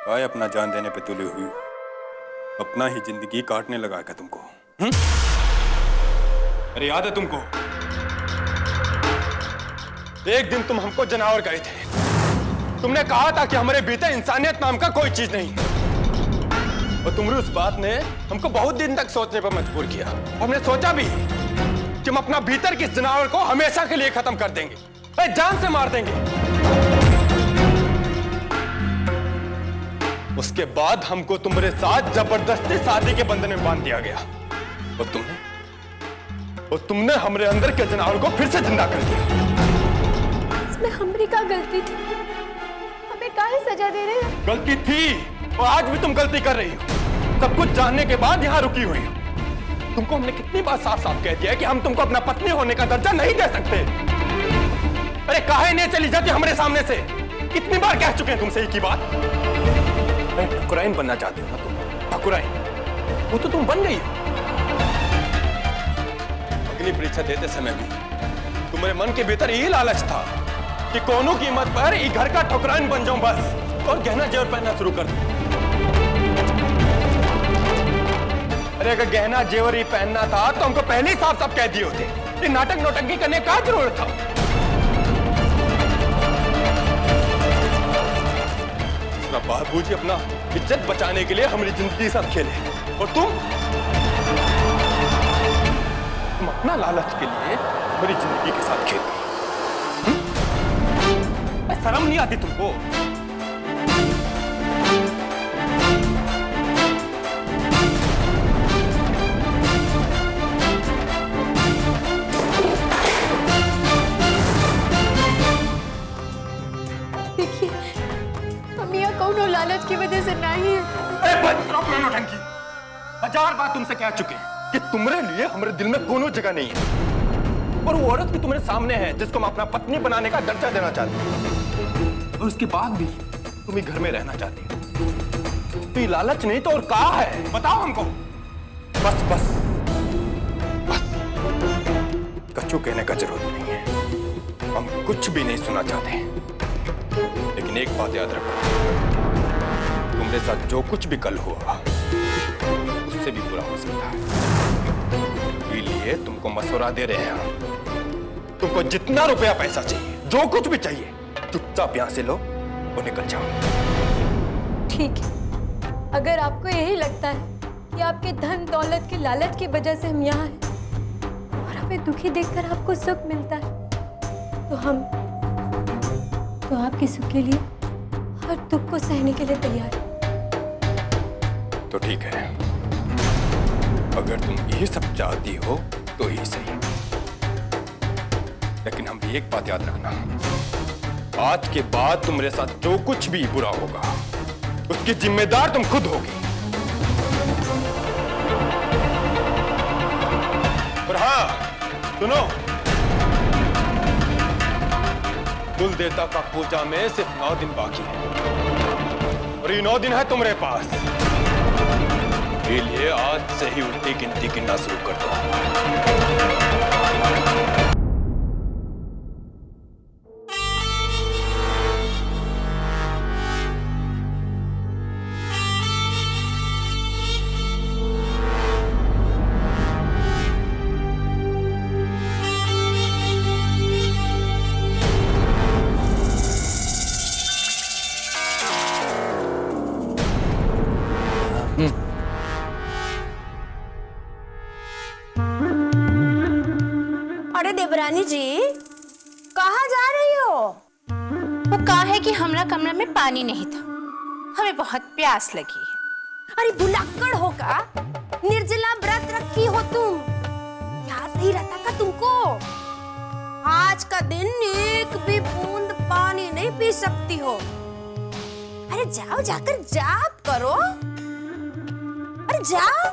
काय अपना जान देने पे तुली हुई, अपना ही जिंदगी काटने लगा क्या तुमको? अरे याद है तुमको, एक दिन तुम हमको जनावर गए थे। तुमने कहा था कि हमारे भीतर इंसानियत नाम का कोई चीज नहीं, और तुम्हारी उस बात ने हमको बहुत दिन तक सोचने पर मजबूर किया। हमने सोचा भी कि हम अपना भीतर के इस जनावर को हमेशा के लिए खत्म कर देंगे, जान से मार देंगे। उसके बाद हमको तुम्हारे साथ जबरदस्ती शादी के बंधन में बांध दिया गया, और तुमने हमारे अंदर के जनावर को फिर से जिंदा कर दिया। इसमें हमारी क्या गलती थी? हमें काहे सजा दे रहे हैं? गलती थी, और आज भी तुम गलती कर रही हो। सब कुछ जानने के बाद यहाँ रुकी हुई हो। तुमको हमने कितनी बार साफ साफ कह दिया कि हम तुमको अपना पत्नी होने का दर्जा नहीं दे सकते। अरे काहे नहीं चली जाती हमारे सामने से? कितनी बार कह चुके हैं तुमसे एक ही बात। ठकुराइन बनना चाहते हो ना तुम? ठकुराइन, वो तो तुम बन गई हो। अग्नि परीक्षा देते समय भी तुम्हारे मन के भीतर यही लालच था कि कोनो कीमत पर ये घर का ठकुराइन बन जाऊं बस, और गहना जेवर पहनना शुरू कर दूं। अरे अगर गहना जेवर ही पहनना था तो हमको पहले ही साफ साफ कह दिए होते। ये नाटक नौटंकी करने का जरूरत था? बाबूजी अपना इज्जत बचाने के लिए हमारी जिंदगी के साथ खेले, और तुम अपना लालच के लिए हमारी जिंदगी के साथ खेल गई। शर्म नहीं आती तुमको? लालच की वजह से नहीं है। हजार बार तुमसे कह चुके कि तुम्हारे लिए हमारे दिल में कोनो जगह नहीं है, और वो औरत भी तुम्हारे सामने है जिसको हम अपना पत्नी बनाने का दर्जा देना चाहते हैं, और उसके बाद भी तुम ही घर में रहना चाहती हो। तो ये लालच नहीं तो और क्या है? बताओ हमको। बस बस बस, कच्चू कहने का जरूरत नहीं है। हम कुछ भी नहीं सुनना चाहते, लेकिन एक बात याद रखो, तुम्हारे साथ जो कुछ भी कल हुआ उससे भी बुरा हो सकता है। इसलिए तुमको मशवरा दे रहे हैं हम। तुमको जितना रुपया पैसा चाहिए, जो कुछ भी चाहिए, चुपचाप यहां से लो और निकल जाओ। ठीक है, अगर आपको यही लगता है कि आपके धन दौलत की लालच की वजह से हम यहाँ हैं और हमें दुखी देखकर आपको सुख मिलता है, तो आपके सुख के लिए हर दुख को सहने के लिए तैयार है। तो ठीक है, अगर तुम यही सब चाहती हो तो ही सही, लेकिन हम भी एक बात याद रखना, आज के बाद तुम्हारे साथ जो कुछ भी बुरा होगा उसकी जिम्मेदार तुम खुद होगी। और हाँ सुनो, कुल देवता का पूजा में सिर्फ 9 दिन बाकी है, और ये 9 दिन है तुम्हारे पास। इसलिए आज से ही उल्टी गिनती गिनना शुरू कर दो। अरे देवरानी जी, कहाँ जा रही हो? वो कहा है कि हमारा कमरा में पानी नहीं था, हमें बहुत प्यास लगी है। अरे भुलक्कड़ हो का? निर्जला व्रत रखी हो तुम? याद नहीं रहता का तुमको? आज का दिन एक भी बूंद पानी नहीं पी सकती हो। अरे जाओ, जाकर जाप करो। अरे जाओ।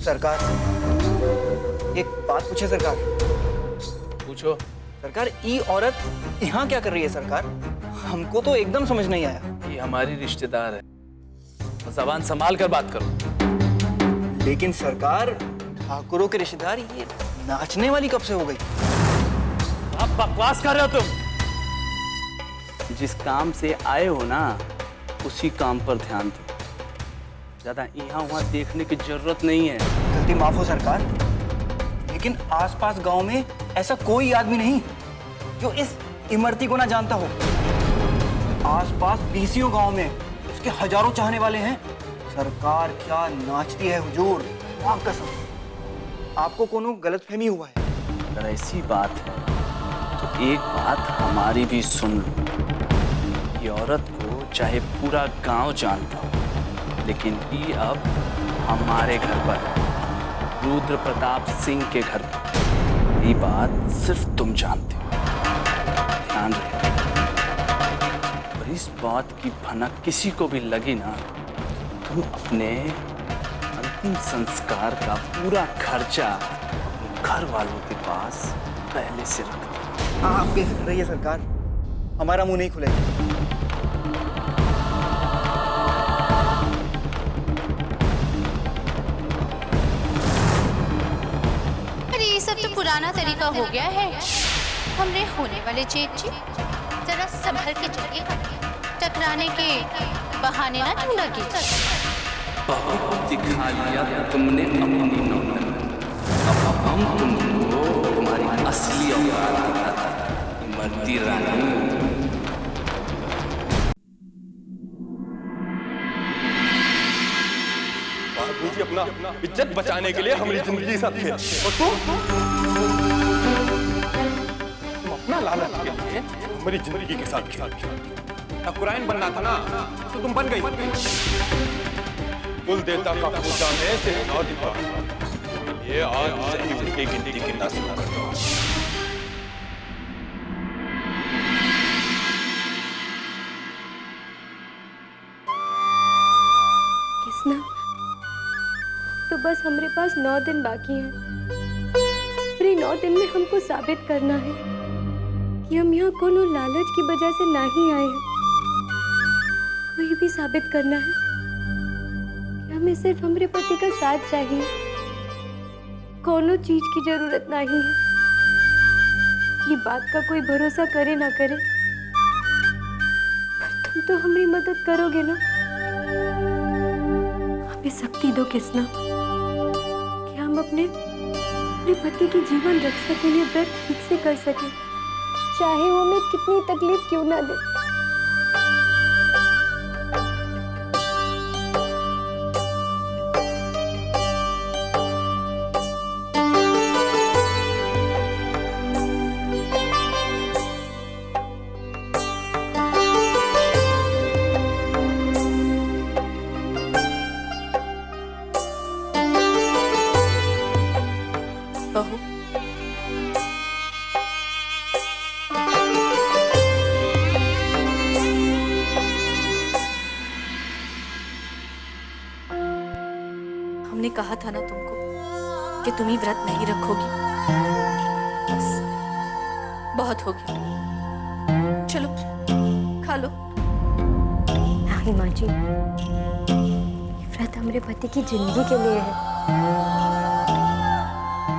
सरकार, एक बात पूछे सरकार। पूछो। सरकार, ये औरत यहाँ क्या कर रही है सरकार? हमको तो एकदम समझ नहीं आया। ये हमारी रिश्तेदार है, तो जबान संभाल कर बात करो। लेकिन सरकार, ठाकुरों के रिश्तेदार ये नाचने वाली कब से हो गई? आप बकवास कर रहे हो तुम। जिस काम से आए हो ना, उसी काम पर ध्यान दो। ज्यादा यहाँ वहाँ देखने की जरूरत नहीं है। गलती माफ हो सरकार, लेकिन आसपास गांव में ऐसा कोई आदमी नहीं जो इस इमरती को ना जानता हो। आसपास बीसियों गांव में उसके हजारों चाहने वाले हैं। सरकार क्या नाचती है हुजूर, मां कसम। आपको कोनो गलतफहमी हुआ है? अगर ऐसी बात है तो एक बात हमारी भी सुन लो। ये औरत को चाहे पूरा गांव जानता हो, लेकिन ये अब हमारे घर पर है, रुद्र प्रताप सिंह के घर पर। ये बात सिर्फ तुम जानते हो, ध्यान रहे। और इस बात की भनक किसी को भी लगी ना, तुम अपने अंतिम संस्कार का पूरा खर्चा घर वालों के पास पहले से रख दो। हाँ, आप बेफिक्र रहिए सरकार, हमारा मुंह नहीं खुलेगा। ये सब तो पुराना तरीका हो गया है। हमने होने वाले जेठ जी जरा संभल के चलिएगा, टकराने के बहाने ना ढूंढा कीजिए। बहुत दिखा लिया तुमने अपनी नौकरी, अब हम तुमको तुम्हारी असली औकात दिखाते हैं, इमरती रानी। बाबूजी अपना इज्जत बचाने के लिए हमारी जिंदगी साथ थे, और तुम अपना लालच के लिए हमारी जिंदगी के साथ खेला। ठाकुराइन बनना था ना, तो तुम बन गई। कुल देवता का पूजा में से और दिखा ये आज से ही उनकी गिनती गिनना शुरू कर दो। किसना? तो बस हमारे पास 9 दिन बाकी हैं। और ये 9 दिन में हमको साबित करना है कि हम यहाँ कोनो लालच की वजह से नहीं आए हैं। कोई भी साबित करना है कि हमें सिर्फ हमारे पति का साथ चाहिए, कोनो चीज की जरूरत नहीं है। ये बात का कोई भरोसा करे ना करे, पर तुम तो हमारी मदद करोगे ना। हमें शक्ति दो किसना कि हम अपने पति की जीवन रक्षा के लिए व्रत ठीक से कर सके, चाहे वो हमें कितनी तकलीफ क्यों ना दे। बहू, हमने कहा था ना तुमको कि तुम ही व्रत नहीं रखोगी। बस बहुत हो गया, चलो खा लो। नहीं माँ जी, ये व्रत हमारे पति की जिंदगी के लिए है।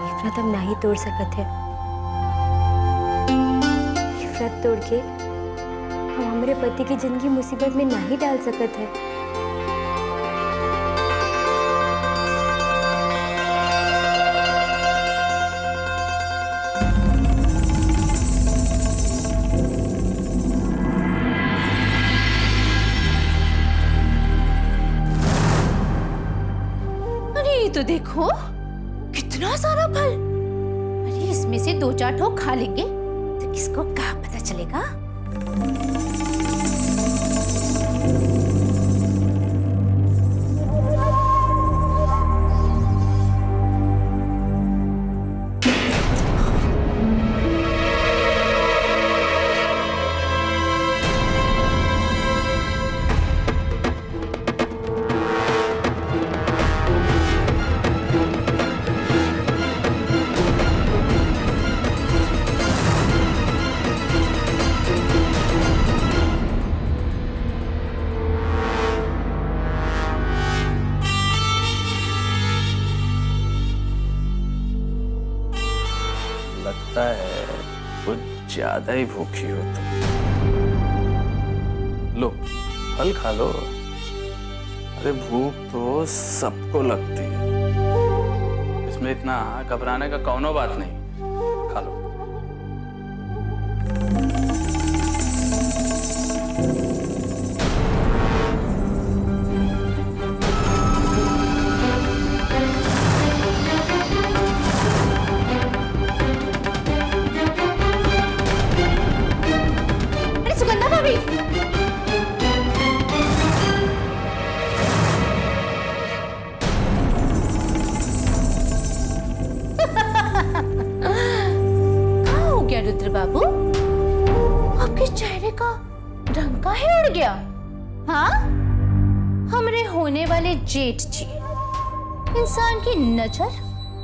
ये व्रत हम नहीं तोड़ सकते। ये व्रत तोड़ के हम हमारे पति की जिंदगी मुसीबत में नहीं डाल सकते। तो देखो कितना सारा फल। अरे इसमें से 2-4 ठोक खा लेंगे तो किसको क्या पता चलेगा। ज्यादा ही भूखी हो तुम। लो फल खा लो। अरे भूख तो सबको लगती है, इसमें इतना घबराने का कौनो बात नहीं। खा लो। अरे सुगंधा भाभी, कहाँ हो गया रुद्र बाबू? आपके चेहरे का रंग काहे उड़ गया? हाँ, हमरे होने वाले जेठ जी इंसान की नजर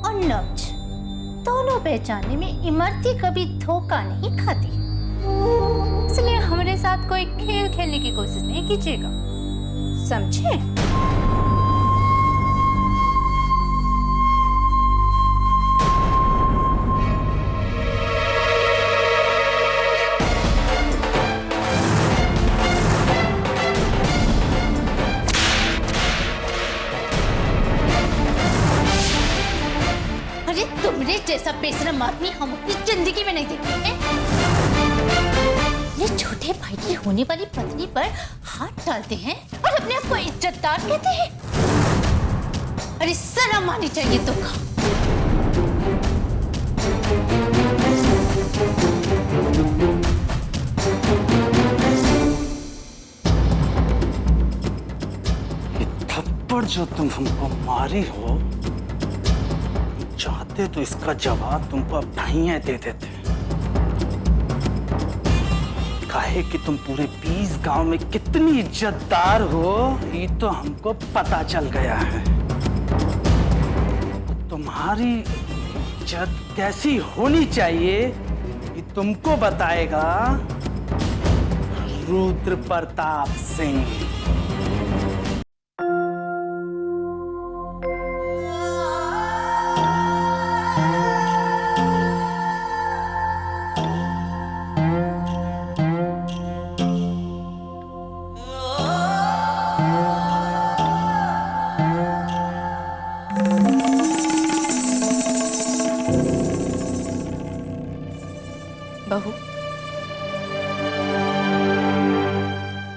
और नब्ज दोनों पहचानने में इमरती कभी धोखा नहीं खाती, इसलिए हमारे साथ कोई खेल खेलने की कोशिश नहीं कीजिएगा, समझे? अरे तुमने जैसा बेशरम आदमी हम अपनी जिंदगी में नहीं देखे हैं। ये छोटे भाई की होने वाली पत्नी पर हाथ डालते हैं और अपने आप को इज्जतदार कहते हैं। अरे शर्म आनी चाहिए तुमको। ये थप्पड़ जो तुम हमको मारी हो, चाहते तो इसका जवाब तुमको अब ढाइयां दे देते। काहे कि तुम पूरे 20 गांव में कितनी इज्जतदार हो, ये तो हमको पता चल गया है। तुम्हारी इज्जत कैसी होनी चाहिए ये तुमको बताएगा रुद्र प्रताप सिंह। बहू,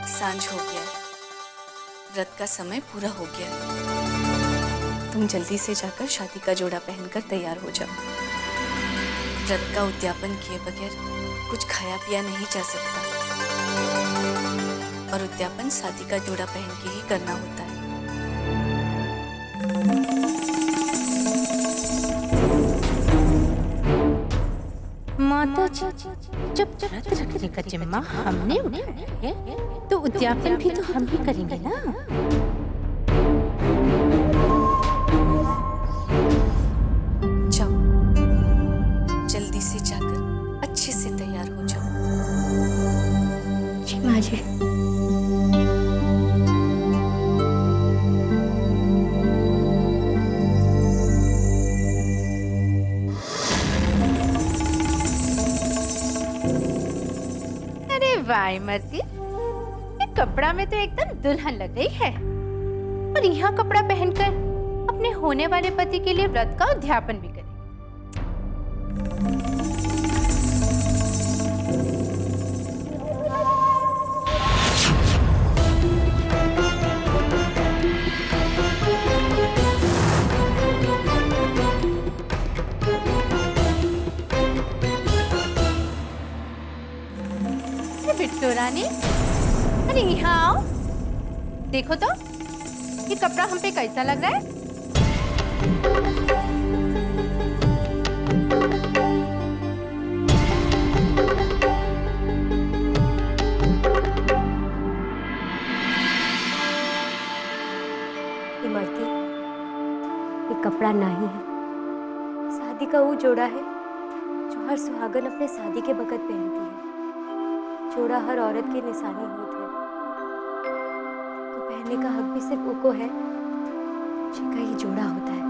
सांझ हो गया, व्रत का समय पूरा हो गया। तुम जल्दी से जाकर शादी का जोड़ा पहनकर तैयार हो जाओ। व्रत का उद्यापन किए बगैर कुछ खाया पिया नहीं जा सकता, और उद्यापन शादी का जोड़ा पहन के ही करना होता है। माता जी, जब व्रत रखने का जिम्मा हमने उठाया है, तो उद्यापन भी तो हम ही करेंगे ना। जाओ, जल्दी से जाकर अच्छे से तैयार हो जाओ। जी माँ जी। अरे वाह इमरती, ये कपड़ा में तो एकदम दुल्हन लग रही है। और यह कपड़ा पहनकर अपने होने वाले पति के लिए व्रत का उद्यापन भी करें। बिट्टू रानी, अरे यहाँ आओ, देखो तो ये कपड़ा हम पे कैसा लग रहा है। इमरती, ये कपड़ा नहीं है, शादी का वो जोड़ा है जो हर सुहागन अपने शादी के वक्त पहनती है। जोड़ा हर औरत की निशानी होती है, को पहनने का हक भी सिर्फ उको है जिनका ये जोड़ा होता है।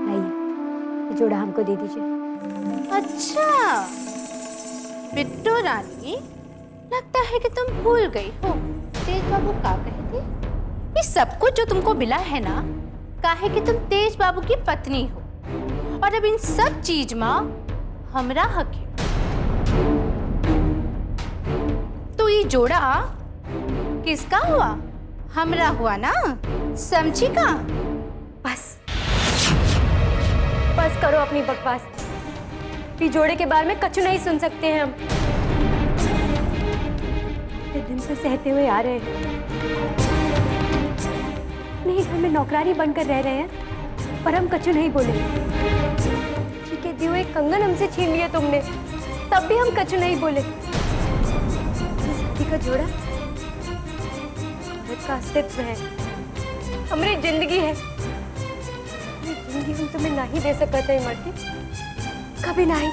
लाइए, ये जोड़ा हमको दे दीजिए। अच्छा बिट्टू रानी, लगता है कि तुम भूल गई हो तेज बाबू का कहे थे। ये सब कुछ जो तुमको मिला है ना, काहे कि तुम तेज बाबू की पत्नी हो, और अब इन सब चीज में हमरा हक है। तो ये जोड़ा किसका हुआ? हमरा हुआ ना, समझी का? बस बस करो अपनी बकवास। ये जोड़े के बारे में कछु नहीं सुन सकते हैं हम। इतने दिन से सहते हुए आ रहे हैं, नहीं घर में नौकरानी बनकर रह रहे हैं, पर हम कछु नहीं बोले। ठीक है, दिए हुए कंगन हमसे छीन लिया तुमने, तब भी हम कछु नहीं बोले। शादी का जोड़ा औरत का अस्तित्व है, हमारी जिंदगी है। जिंदगी हम तुम्हें नहीं दे सकते इमरती, कभी नहीं।